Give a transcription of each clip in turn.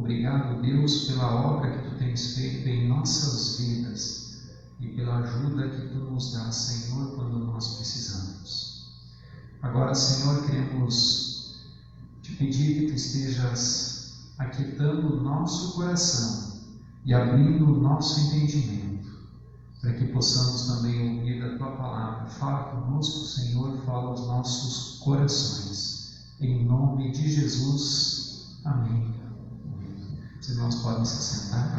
Obrigado, Deus, pela obra que Tu tens feito em nossas vidas e pela ajuda que Tu nos dá, Senhor, quando nós precisamos. Agora, Senhor, queremos Te pedir que Tu estejas aquietando o nosso coração e abrindo o nosso entendimento, para que possamos também ouvir a Tua palavra. Fala conosco, Senhor, fala aos nossos corações. Em nome de Jesus. Amém. Os irmãos podem se sentar.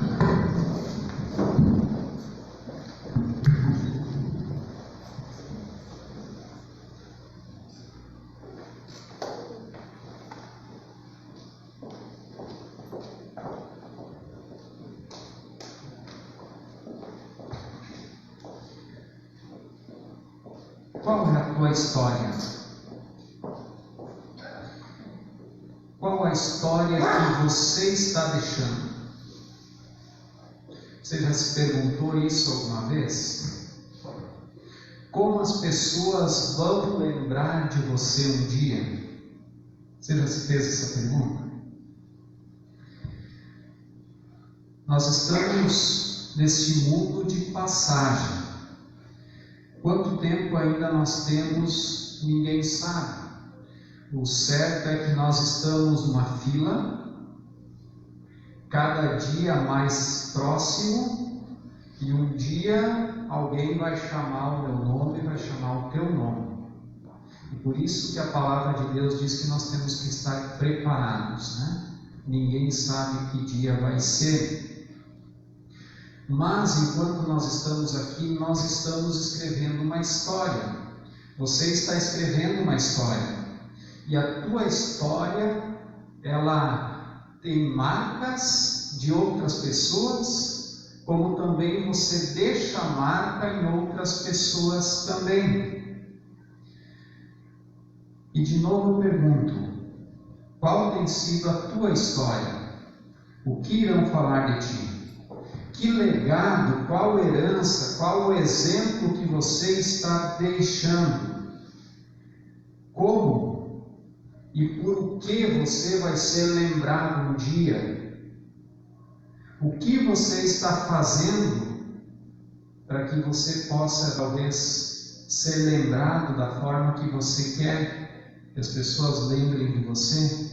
Qual é a tua história? Qual a história que você está deixando? Você já se perguntou isso alguma vez? Como as pessoas vão lembrar de você um dia? Você já se fez essa pergunta? Nós estamos neste mundo de passagem. Quanto tempo ainda nós temos, ninguém sabe. O certo é que nós estamos numa fila, cada dia mais próximo, e um dia alguém vai chamar o meu nome, vai chamar o teu nome. E por isso que a palavra de Deus diz que nós temos que estar preparados, né? Ninguém sabe que dia vai ser. Mas enquanto nós estamos aqui, nós estamos escrevendo uma história. Você está escrevendo uma história. E a tua história, ela tem marcas de outras pessoas, como também você deixa marca em outras pessoas também. E de novo eu pergunto, qual tem sido a tua história? O que irão falar de ti? Que legado, qual herança, qual o exemplo que você está deixando? Como e por o que você vai ser lembrado um dia? O que você está fazendo para que você possa talvez ser lembrado da forma que você quer que as pessoas lembrem de você?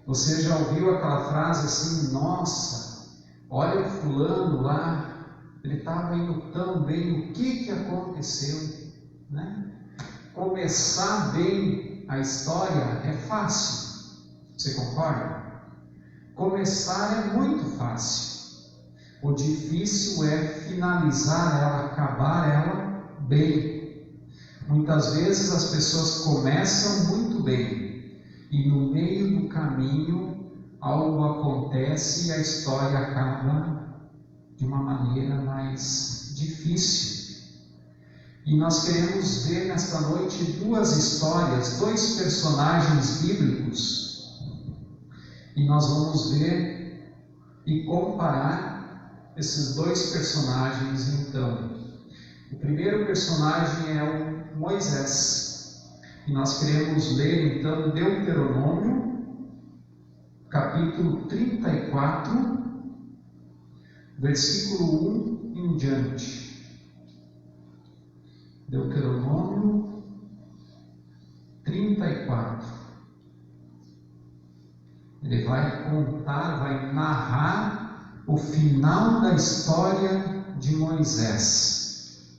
Você já ouviu aquela frase assim: nossa, olha o fulano lá, ele estava indo tão bem, o que aconteceu? Né? Começar bem a história é fácil, você concorda? Começar é muito fácil, o difícil é finalizar ela, acabar ela bem. Muitas vezes as pessoas começam muito bem e no meio do caminho algo acontece e a história acaba de uma maneira mais difícil. E nós queremos ver nesta noite duas histórias, dois personagens bíblicos. E nós vamos ver e comparar esses dois personagens então. O primeiro personagem é o Moisés. E nós queremos ler então Deuteronômio, capítulo 34, versículo 1 em diante. Deuteronômio 34. Ele vai contar, vai narrar o final da história de Moisés.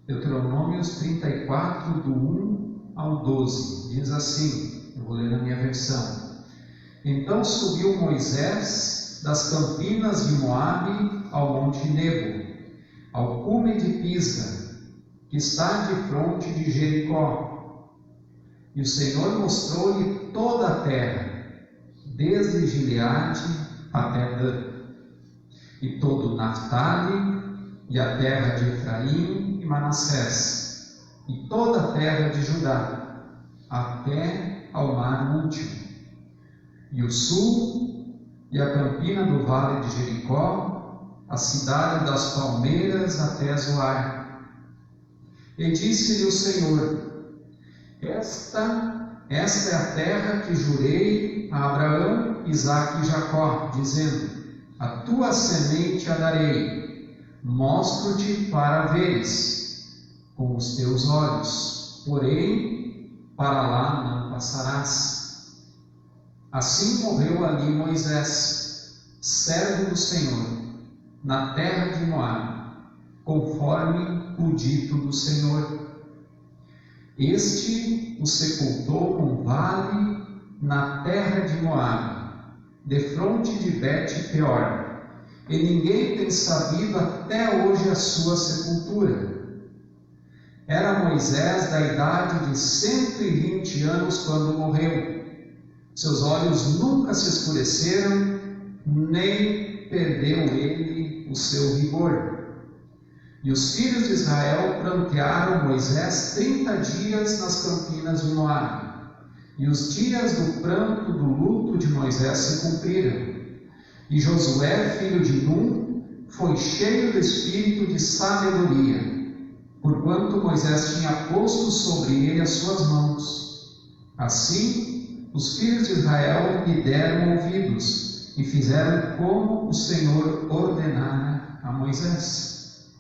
Deuteronômios 34, do 1 ao 12, diz assim, eu vou ler na minha versão. Então subiu Moisés das campinas de Moabe ao monte Nebo, ao cume de Pisga, que está de fronte de Jericó. E o Senhor mostrou-lhe toda a terra, desde Gileade até Dan, e todo Naftali, e a terra de Efraim e Manassés, e toda a terra de Judá, até ao mar último, e o sul, e a campina do vale de Jericó, a cidade das palmeiras até Zoar. E disse-lhe o Senhor: Esta é a terra que jurei a Abraão, Isaque e Jacó, dizendo: A tua semente a darei, mostro-te para veres com os teus olhos, porém para lá não passarás. Assim morreu ali Moisés, servo do Senhor, na terra de Moabe, conforme o dito do Senhor. Este o sepultou num vale na terra de Moabe, defronte de Bet-peor, e ninguém tem sabido até hoje a sua sepultura. Era Moisés da idade de 120 anos quando morreu. Seus olhos nunca se escureceram, nem perdeu ele o seu vigor. E os filhos de Israel prantearam Moisés 30 dias nas campinas de Moabe. E os dias do pranto do luto de Moisés se cumpriram. E Josué, filho de Nun, foi cheio do espírito de sabedoria, porquanto Moisés tinha posto sobre ele as suas mãos. Assim, os filhos de Israel lhe deram ouvidos e fizeram como o Senhor ordenara a Moisés.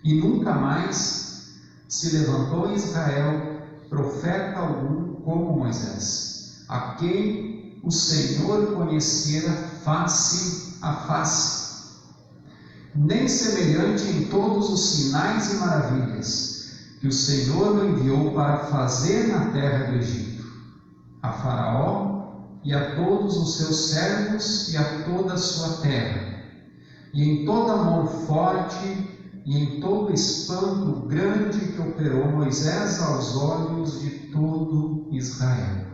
E nunca mais se levantou em Israel profeta algum como Moisés, a quem o Senhor conhecera face a face, nem semelhante em todos os sinais e maravilhas que o Senhor o enviou para fazer na terra do Egito, a Faraó e a todos os seus servos e a toda a sua terra, e em todo amor forte e em todo espanto grande que operou Moisés aos olhos de todo Israel.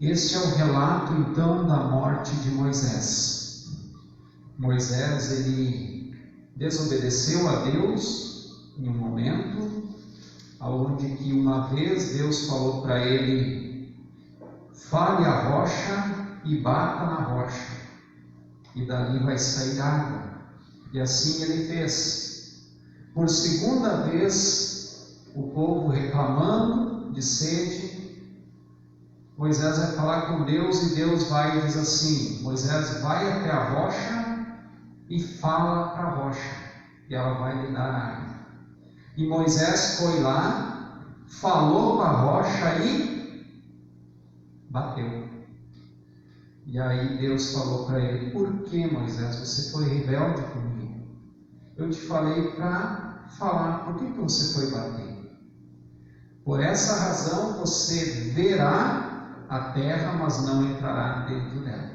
Este é o relato então da morte de Moisés. Moisés, ele desobedeceu a Deus em um momento, onde que uma vez Deus falou para ele: fale a rocha e bata na rocha, e dali vai sair água. E assim ele fez. Por segunda vez, o povo reclamando de sede, Moisés vai falar com Deus, e Deus vai e diz assim: Moisés, vai até a rocha e fala para a rocha, e ela vai lhe dar água. E Moisés foi lá, falou com a rocha e bateu. E aí Deus falou para ele: por que, Moisés, você foi rebelde comigo? Eu te falei para falar, por que você foi bater? Por essa razão você verá a terra, mas não entrará dentro dela.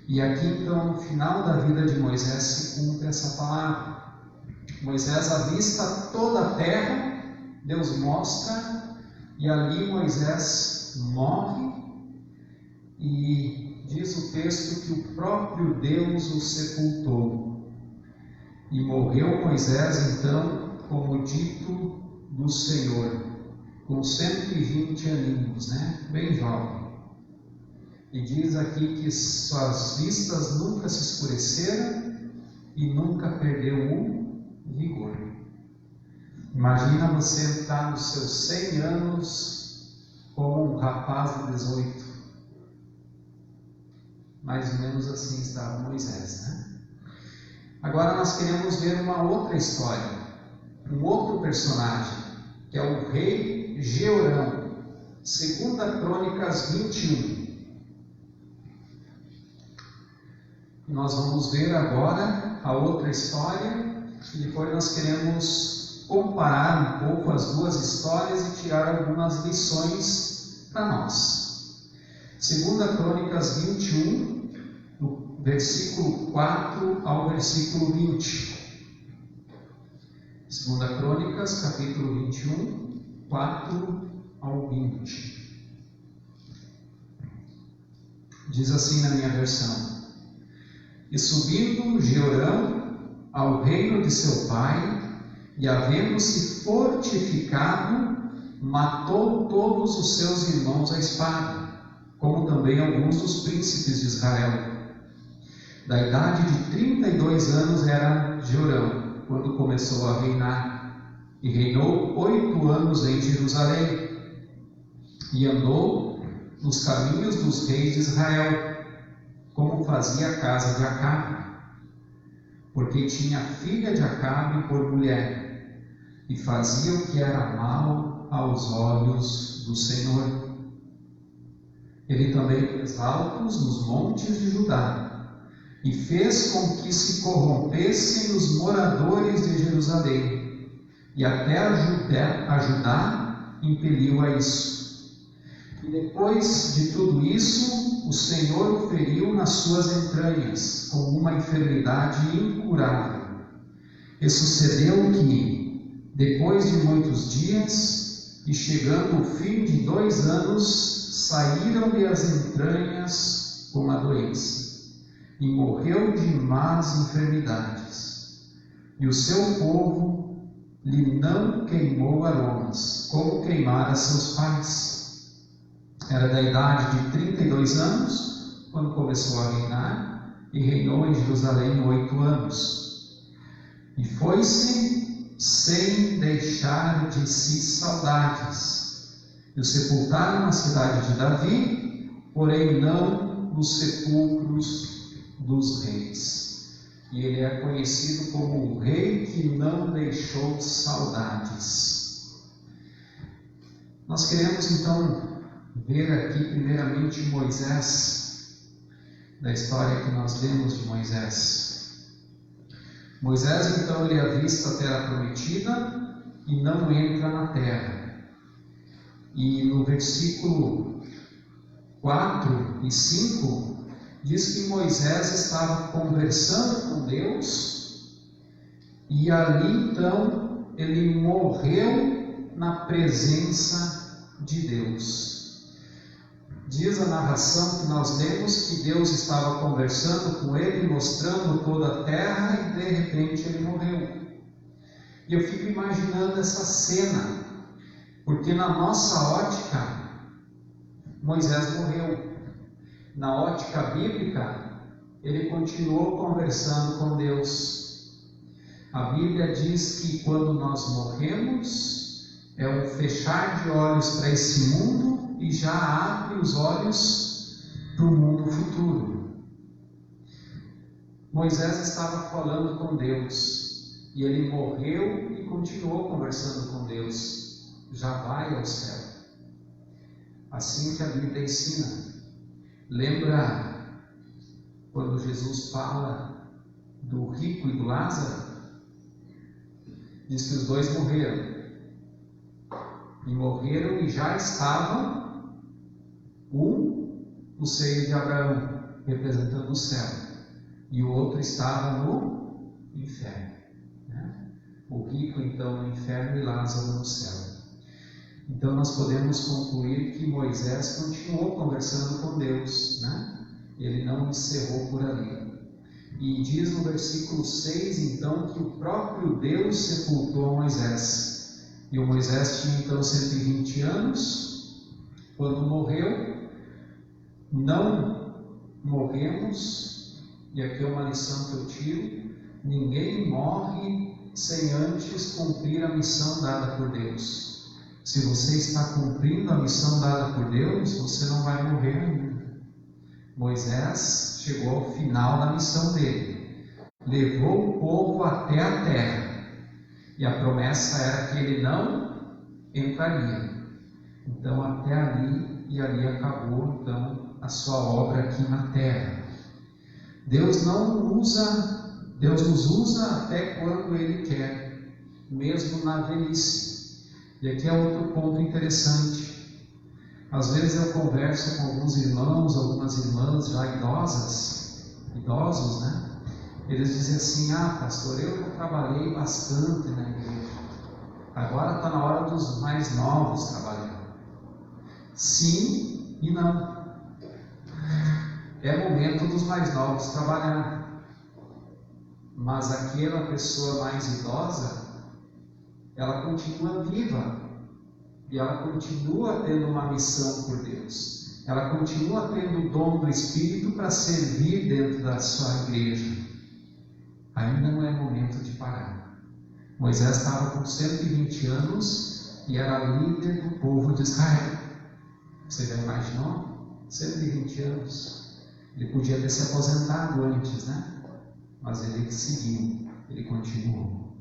E aqui então, no final da vida de Moisés, se cumpre essa palavra. Moisés avista toda a terra, Deus mostra, e ali Moisés morre, e diz o texto que o próprio Deus o sepultou. E morreu Moisés, então, como dito do Senhor, com 120 aninhos, né? Bem jovem. E diz aqui que suas vistas nunca se escureceram e nunca perdeu o vigor. Imagina você entrar nos seus 100 anos como um rapaz de 18. Mais ou menos assim estava Moisés, né? Agora nós queremos ver uma outra história, um outro personagem, que é o rei Jeorão, 2 Crônicas 21. Nós vamos ver agora a outra história e depois nós queremos comparar um pouco as duas histórias e tirar algumas lições para nós. 2 Crônicas 21, do versículo 4 ao versículo 20. 2 Crônicas, capítulo 21, 4 ao 20. Diz assim na minha versão: E subindo Jeorão ao reino de seu pai, e havendo-se fortificado, matou todos os seus irmãos à espada, como também alguns dos príncipes de Israel. Da idade de 32 anos era Jeorão, quando começou a reinar, e reinou 8 anos em Jerusalém, e andou nos caminhos dos reis de Israel, como fazia a casa de Acabe, porque tinha a filha de Acabe por mulher, e fazia o que era mal aos olhos do Senhor. Ele também fez altos nos montes de Judá, e fez com que se corrompessem os moradores de Jerusalém, e até a Judá impeliu a isso. E depois de tudo isso, o Senhor o feriu nas suas entranhas, com uma enfermidade incurável. E sucedeu que, depois de muitos dias, e chegando o fim de 2 anos, saíram-lhe as entranhas com a doença, e morreu de más enfermidades. E o seu povo lhe não queimou aromas, como queimara seus pais. Era da idade de 32 anos, quando começou a reinar, e reinou em Jerusalém 8 anos. E foi-se sem deixar de si saudades. E o sepultaram na cidade de Davi, porém não nos sepulcros dos reis. E ele é conhecido como o rei que não deixou saudades. Nós queremos então ver aqui primeiramente Moisés, da história que nós lemos de Moisés. Moisés então ele avista a terra prometida e não entra na terra. E no versículo 4 e 5 diz que Moisés estava conversando com Deus e ali então ele morreu na presença de Deus. Diz a narração que nós lemos que Deus estava conversando com ele, mostrando toda a terra e de repente ele morreu. E eu fico imaginando essa cena, porque na nossa ótica, Moisés morreu. Na ótica bíblica, ele continuou conversando com Deus. A Bíblia diz que quando nós morremos, é um fechar de olhos para esse mundo e já abre os olhos para o mundo futuro. Moisés estava falando com Deus e ele morreu e continuou conversando com Deus. Já vai ao céu. Assim que a Bíblia ensina. Lembra quando Jesus fala do rico e do Lázaro? Diz que os dois morreram. E morreram e já estavam um no seio de Abraão, representando o céu, e o outro estava no inferno, né? O rico então no inferno e Lázaro no céu. Então nós podemos concluir que Moisés continuou conversando com Deus, né? Ele não encerrou por ali. E diz no versículo 6, então, que o próprio Deus sepultou Moisés. E o Moisés tinha então 120 anos, quando morreu. Não morremos, e aqui é uma lição que eu tiro: ninguém morre sem antes cumprir a missão dada por Deus. Se você está cumprindo a missão dada por Deus, você não vai morrer ainda. Moisés chegou ao final da missão dele, levou o povo até a terra, e a promessa era que ele não entraria. Então até ali, e ali acabou então a sua obra aqui na terra. Deus nos usa até quando Ele quer, mesmo na velhice. E aqui é outro ponto interessante. Às vezes eu converso com alguns irmãos, algumas irmãs já idosos, né? Eles dizem assim: pastor, eu já trabalhei bastante na igreja, agora está na hora dos mais novos trabalhar. Sim e não. É momento dos mais novos trabalhar, mas aquela pessoa mais idosa, ela continua viva, e ela continua tendo uma missão por Deus, ela continua tendo o dom do Espírito para servir dentro da sua igreja. Ainda não é momento de parar. Moisés estava com 120 anos e era líder do povo de Israel. Você já imaginou? 120 anos. Ele podia ter se aposentado antes, né? Mas ele seguiu, ele continuou.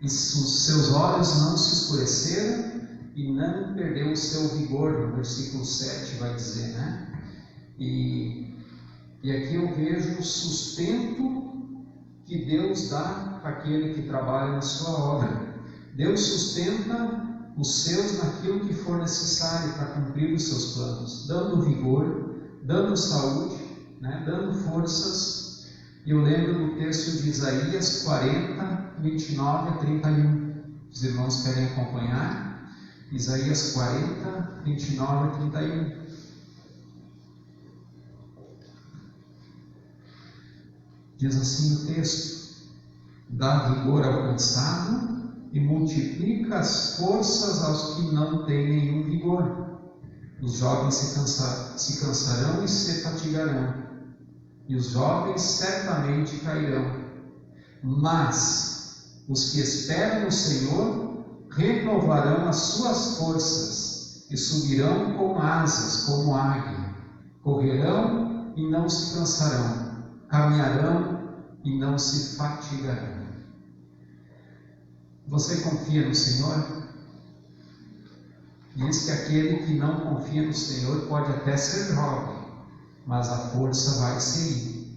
E os seus olhos não se escureceram e não perdeu o seu vigor, no versículo 7 vai dizer, né? E aqui eu vejo o sustento que Deus dá àquele que trabalha na sua obra. Deus sustenta os seus naquilo que for necessário para cumprir os seus planos, dando vigor, dando saúde, né? Dando forças. E eu lembro do texto de Isaías 40, 29 a 31. Os irmãos querem acompanhar? Isaías 40, 29 a 31. Diz assim o texto: dá vigor ao cansado e multiplica as forças aos que não têm nenhum vigor. Os jovens se cansarão e se fatigarão, e os jovens certamente cairão. Mas os que esperam no Senhor renovarão as suas forças e subirão com asas como águia. Correrão e não se cansarão, caminharão e não se fatigarão. Você confia no Senhor? Diz que aquele que não confia no Senhor pode até ser jovem, mas a força vai sair.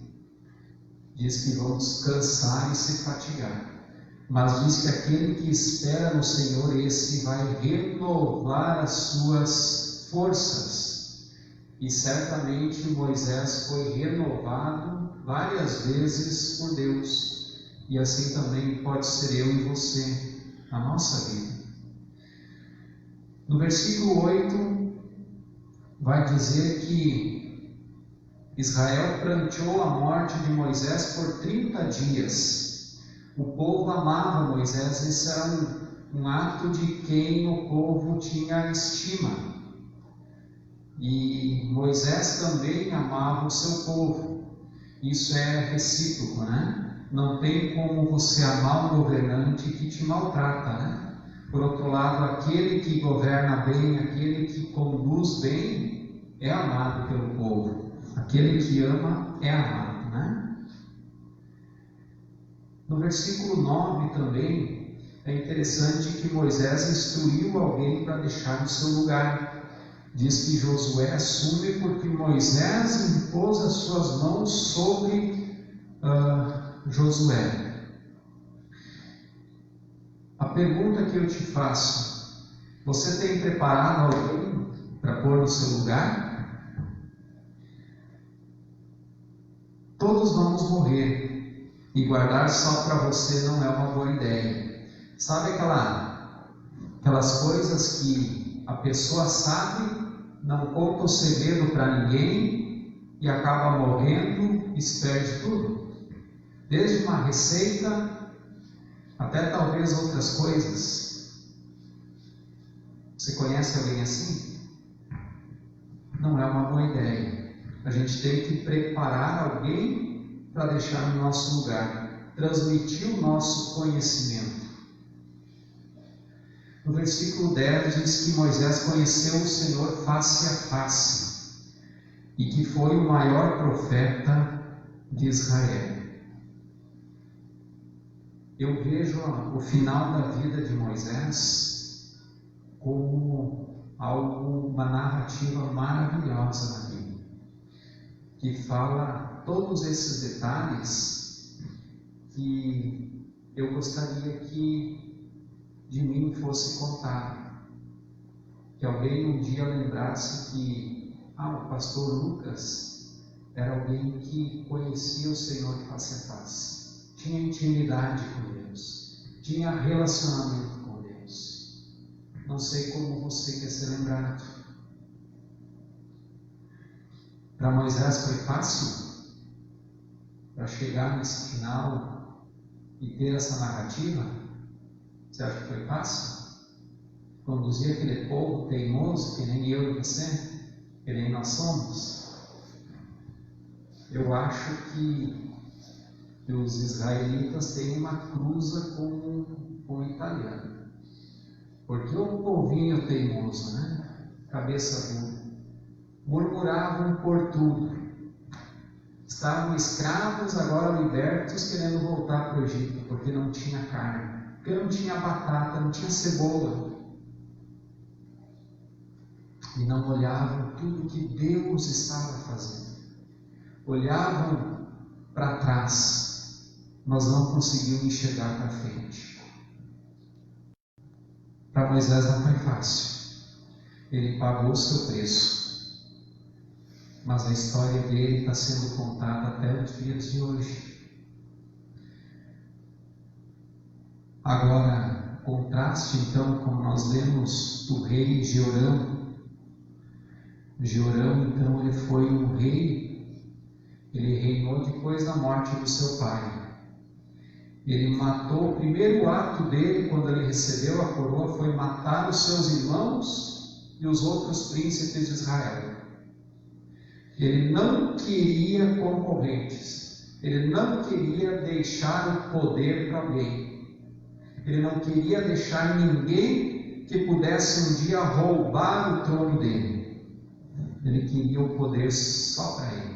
Diz que vamos cansar e se fatigar, mas diz que aquele que espera no Senhor, esse vai renovar as suas forças. E certamente Moisés foi renovado várias vezes por Deus, e assim também pode ser eu e você, na nossa vida. No versículo 8 vai dizer que Israel pranteou a morte de Moisés por 30 dias. O povo amava Moisés, esse era um ato de quem o povo tinha estima. E Moisés também amava o seu povo. Isso é recíproco, né? Não tem como você amar um governante que te maltrata, né? Por outro lado, aquele que governa bem, aquele que conduz bem, é amado pelo povo. Aquele que ama é amado, né? No versículo 9 também, é interessante que Moisés instruiu alguém para deixar o seu lugar. Diz que Josué assume porque Moisés impôs as suas mãos sobre Josué. A pergunta que eu te faço: você tem preparado alguém para pôr no seu lugar? Todos vamos morrer, e guardar só para você não é uma boa ideia. Sabe aquelas coisas que a pessoa sabe, não conta o segredo para ninguém e acaba morrendo e se perde tudo. Desde uma receita até talvez outras coisas. Você conhece alguém assim? Não é uma boa ideia. A gente tem que preparar alguém para deixar no nosso lugar, transmitir o nosso conhecimento. No versículo 10 diz que Moisés conheceu o Senhor face a face e que foi o maior profeta de Israel. Eu vejo o final da vida de Moisés como uma narrativa maravilhosa na Bíblia, que fala todos esses detalhes que eu gostaria que de mim fosse contado. Que alguém um dia lembrasse que o pastor Lucas era alguém que conhecia o Senhor face a face. Tinha intimidade com Deus, tinha relacionamento com Deus. Não sei como você quer ser lembrado. Para Moisés foi fácil? Para chegar nesse final e ter essa narrativa? Você acha que foi fácil? Conduzir aquele povo teimoso, que nem eu e você, que nem nós somos? Eu acho que os israelitas têm uma cruza com o italiano, porque o povinho teimoso, né? Cabeça dura, murmuravam por tudo, estavam escravos, agora libertos, querendo voltar para o Egito, porque não tinha carne, porque não tinha batata, não tinha cebola, e não olhavam tudo que Deus estava fazendo, olhavam para trás. Nós não conseguimos enxergar para frente. Para Moisés não foi fácil. Ele pagou o seu preço. Mas a história dele está sendo contada até os dias de hoje. Agora, contraste então, como nós lemos do rei Jeorão. Jeorão, então, ele foi um rei. Ele reinou depois da morte do seu pai. Ele matou, o primeiro ato dele, quando ele recebeu a coroa, foi matar os seus irmãos e os outros príncipes de Israel. Ele não queria concorrentes, ele não queria deixar o poder para alguém, ele não queria deixar ninguém que pudesse um dia roubar o trono dele. Ele queria o poder só para ele.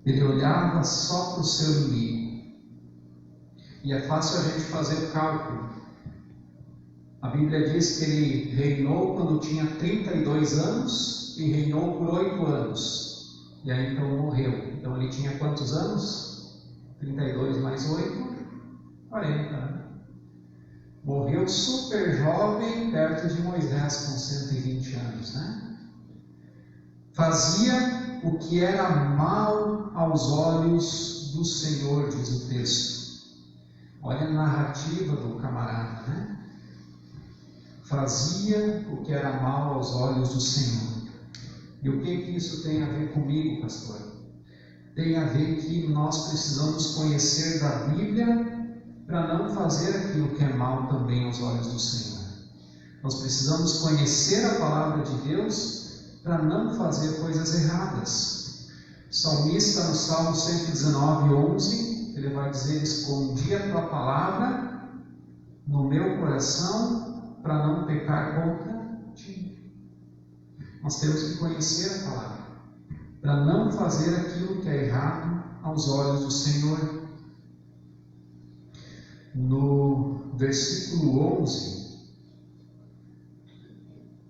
Ele olhava só para o seu inimigo. E é fácil a gente fazer o cálculo. A Bíblia diz que ele reinou quando tinha 32 anos e reinou por 8 anos. E aí então morreu. Então ele tinha quantos anos? 32 mais 8? 40. Morreu super jovem, perto de Moisés, com 120 anos, né? Fazia o que era mal aos olhos do Senhor, diz o texto. Olha a narrativa do camarada, né? Fazia o que era mal aos olhos do Senhor. E o que isso tem a ver comigo, pastor? Tem a ver que nós precisamos conhecer da Bíblia para não fazer aquilo que é mal também aos olhos do Senhor. Nós precisamos conhecer a palavra de Deus para não fazer coisas erradas. O salmista, no Salmo 119, 11, ele vai dizer: escondi a tua palavra no meu coração para não pecar contra ti. Nós temos que conhecer a palavra para não fazer aquilo que é errado aos olhos do Senhor. No versículo 11,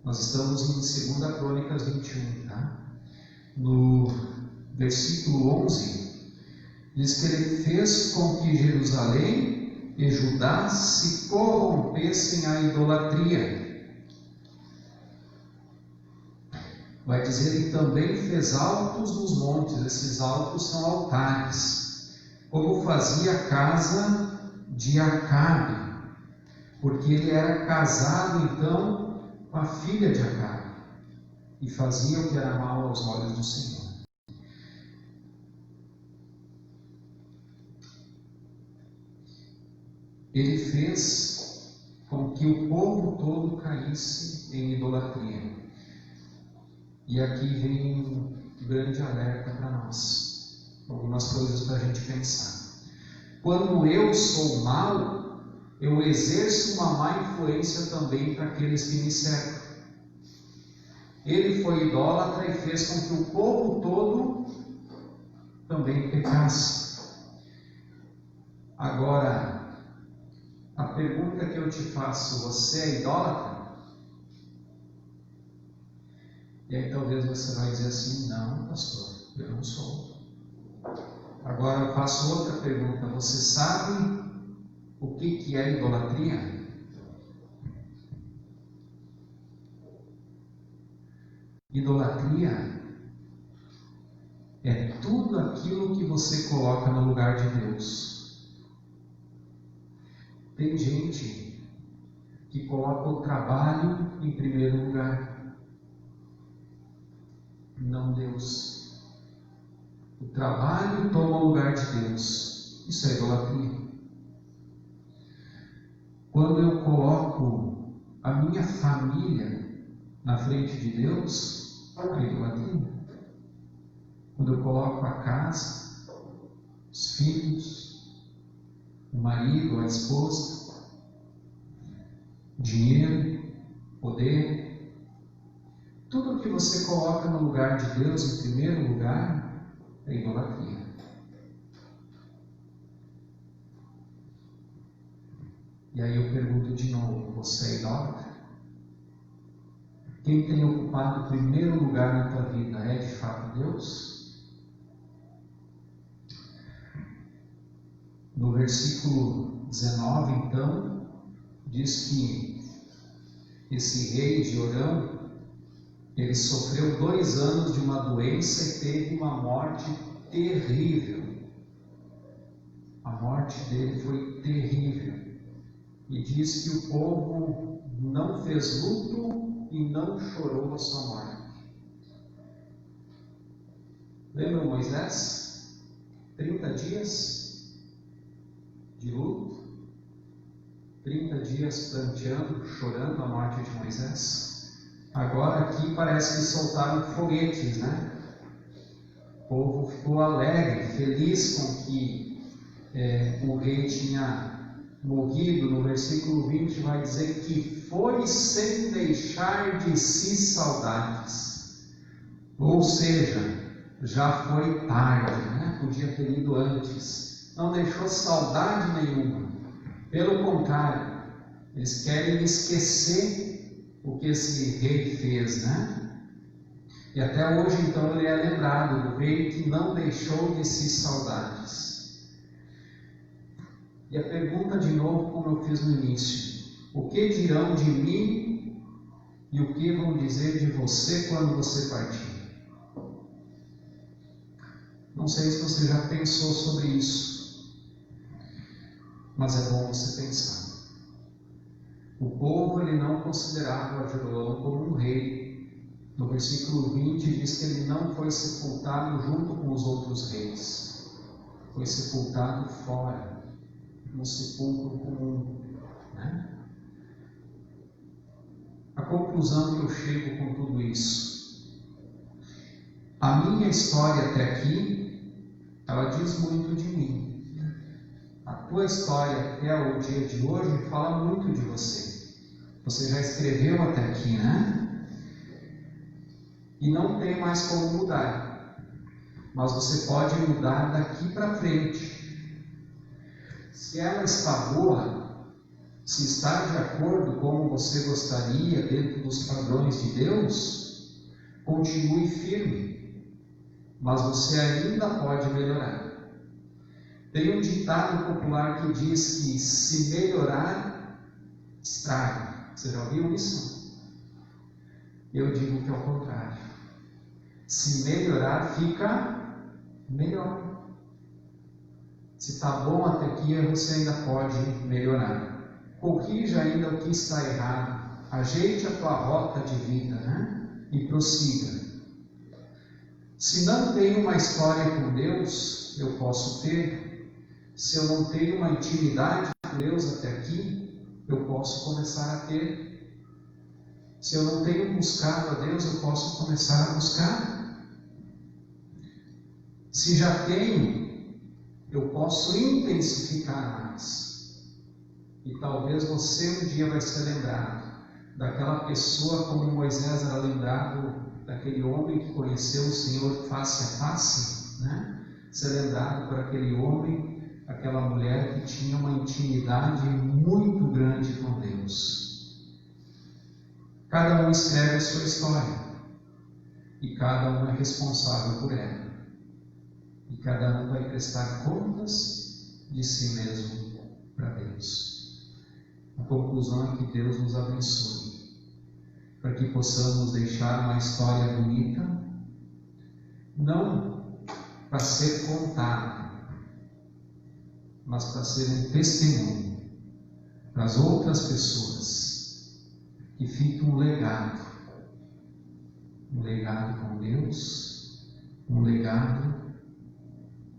nós estamos em 2 Crônicas 21, tá? No versículo 11, diz que ele fez com que Jerusalém e Judá se corrompessem à idolatria. Vai dizer que também fez altos nos montes. Esses altos são altares, como fazia a casa de Acabe, porque ele era casado então com a filha de Acabe. e fazia o que era mal aos olhos do Senhor. Ele fez com que o povo todo caísse em idolatria. E aqui vem um grande alerta para nós, algumas coisas para a gente pensar. Quando eu sou mau, eu exerço uma má influência também para aqueles que me cercam. Ele foi idólatra e fez com que o povo todo também pecasse. Agora, a pergunta que eu te faço: você é idólatra? E aí talvez você vai dizer assim: não, pastor, eu não sou. Agora eu faço outra pergunta: você sabe o que é idolatria? Idolatria é tudo aquilo que você coloca no lugar de Deus. Tem gente que coloca o trabalho em primeiro lugar, não Deus. O trabalho toma o lugar de Deus. Isso é idolatria. Quando eu coloco a minha família na frente de Deus, é idolatria. Quando eu coloco a casa, os filhos, o marido, a esposa, dinheiro, poder, tudo que você coloca no lugar de Deus em primeiro lugar é idolatria. E aí eu pergunto de novo: você é idólatra? Quem tem ocupado o primeiro lugar na tua vida é de fato Deus? No versículo 19, então, diz que esse rei Jorão, ele sofreu 2 anos de uma doença e teve uma morte terrível. A morte dele foi terrível. E diz que o povo não fez luto e não chorou a sua morte. Lembra Moisés? 30 dias de luto, 30 dias pranteando, chorando a morte de Moisés. Agora aqui parece que soltaram foguetes, né? O povo ficou alegre, feliz com que o rei tinha morrido. No versículo 20 vai dizer que foi sem deixar de si saudades. Ou seja, já foi tarde, né? Podia ter ido antes. Não deixou saudade nenhuma. Pelo contrário, eles querem esquecer o que esse rei fez, né? E até hoje, então, ele é lembrado do rei que não deixou de si saudades. E a pergunta de novo, como eu fiz no início: o que dirão de mim e o que vão dizer de você quando você partir? Não sei se você já pensou sobre isso, mas é bom você pensar. O povo, ele não considerava Jeroboão como um rei. No versículo 20 diz que ele não foi sepultado junto com os outros reis. Foi sepultado fora, no sepulcro comum, né? A conclusão que eu chego com tudo isso: a minha história até aqui, ela diz muito de mim. A tua história até o dia de hoje fala muito de você. Você já escreveu até aqui, né? E não tem mais como mudar. Mas você pode mudar daqui para frente. Se ela está boa, se está de acordo como você gostaria dentro dos padrões de Deus, continue firme, mas você ainda pode melhorar. Tem um ditado popular que diz que se melhorar, estraga. Você já ouviu isso? Eu digo que é o contrário. Se melhorar, fica melhor. Se está bom até aqui, você ainda pode melhorar. Corrija ainda o que está errado. Ajeite a tua rota de vida, né? e prossiga. Se não tenho uma história com Deus, eu posso ter. Se eu não tenho uma intimidade com Deus até aqui, eu posso começar a ter. Se eu não tenho buscado a Deus, eu posso começar a buscar. Se já tenho, eu posso intensificar mais. E talvez você um dia vai ser lembrado daquela pessoa como Moisés era lembrado daquele homem que conheceu o Senhor face a face, né? Ser lembrado por aquele homem, aquela mulher que tinha uma intimidade muito grande com Deus. Cada um escreve a sua história e cada um é responsável por ela, e cada um vai prestar contas de si mesmo para Deus. A conclusão é que Deus nos abençoe, para que possamos deixar uma história bonita, não para ser contada, mas para ser um testemunho para as outras pessoas, que fique um legado com Deus, um legado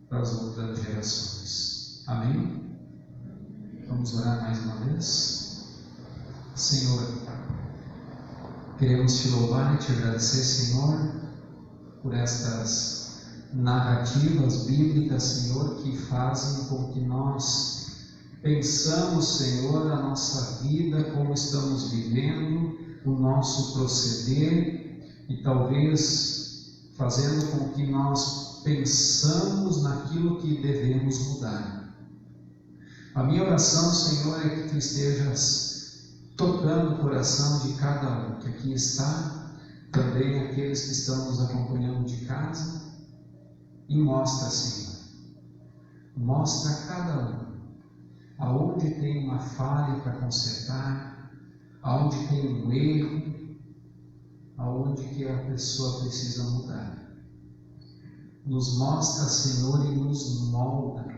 para as outras gerações. Amém? Vamos orar mais uma vez? Senhor, queremos te louvar e te agradecer, Senhor, por estas narrativas bíblicas, Senhor, que fazem com que nós pensamos, Senhor, a nossa vida, como estamos vivendo, o nosso proceder, e talvez fazendo com que nós pensamos naquilo que devemos mudar. A minha oração, Senhor, é que Tu estejas tocando o coração de cada um que aqui está, também aqueles que estão nos acompanhando de casa, e mostra, Senhor, mostra a cada um aonde tem uma falha para consertar, aonde tem um erro, aonde que a pessoa precisa mudar. Nos mostra, Senhor, e nos molda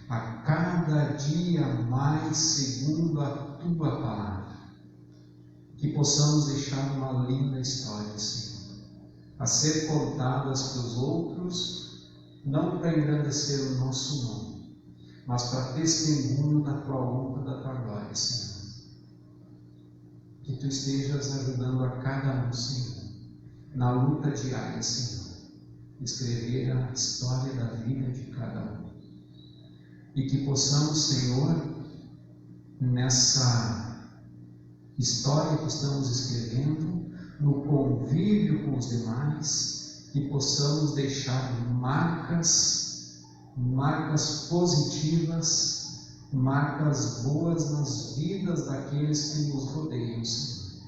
a cada dia mais segundo a Tua palavra, que possamos deixar uma linda história, Senhor, a ser contadas para os outros, não para engrandecer o nosso nome, mas para testemunho da Tua honra, da Tua glória, Senhor. Que Tu estejas ajudando a cada um, Senhor, na luta diária, Senhor, escrever a história da vida de cada um. E que possamos, Senhor, nessa história que estamos escrevendo, no convívio com os demais, que possamos deixar marcas positivas, marcas boas nas vidas daqueles que nos rodeiam, Senhor.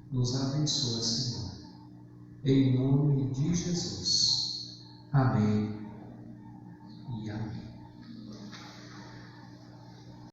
Nos abençoa, Senhor, em nome de Jesus. Amém.